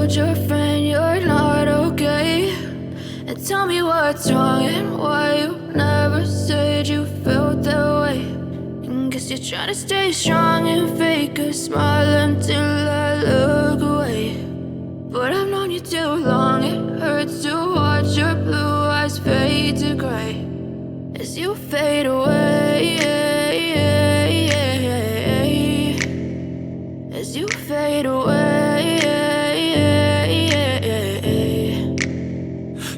told your friend you're not okay? And tell me what's wrong and why you never said you felt that way. And guess you're trying to stay strong and fake a smile until I look away. But I've known you too long, it hurts to watch your blue eyes fade to gray as you fade away, as you fade away.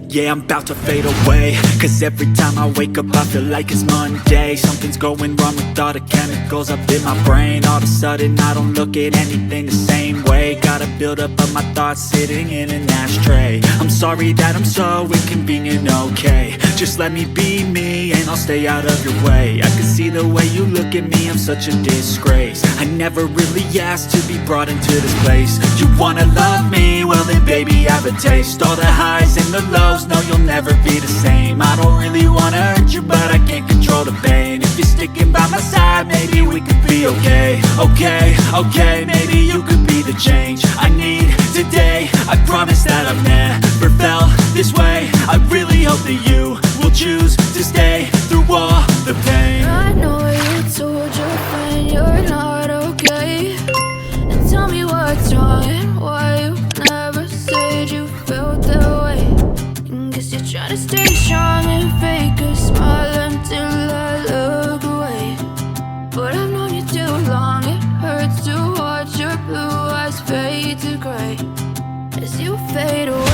Yeah, I'm about to fade away, cause every time I wake up I feel like it's Monday. Something's going wrong with all the chemicals up in my brain. All of a sudden I don't look at anything the same way. Got a build up of my thoughts sitting in an ashtray. I'm sorry that I'm so inconvenient, okay? Just let me be me and I'll stay out of your way. I can see the way you look at me, I'm such a disgrace. I never really asked to be brought into this place. You wanna love me? Well then baby, have a taste. All the highs and the lows, no, you'll never be the same. I don't really wanna hurt you, but I can't control the pain. If you're sticking by my side, maybe we could be okay. Okay, maybe you could be the change I need today. I promise that I've never felt this way. I really hope that you will choose to stay through all the pain. I know you told your friend you're not okay. And tell me what's wrong and why you never said you felt that way. And guess you're trying to stay strong and fake a smile until I look away. But I've known you too long, it hurts to watch your blue eyes fade to gray as you fade away.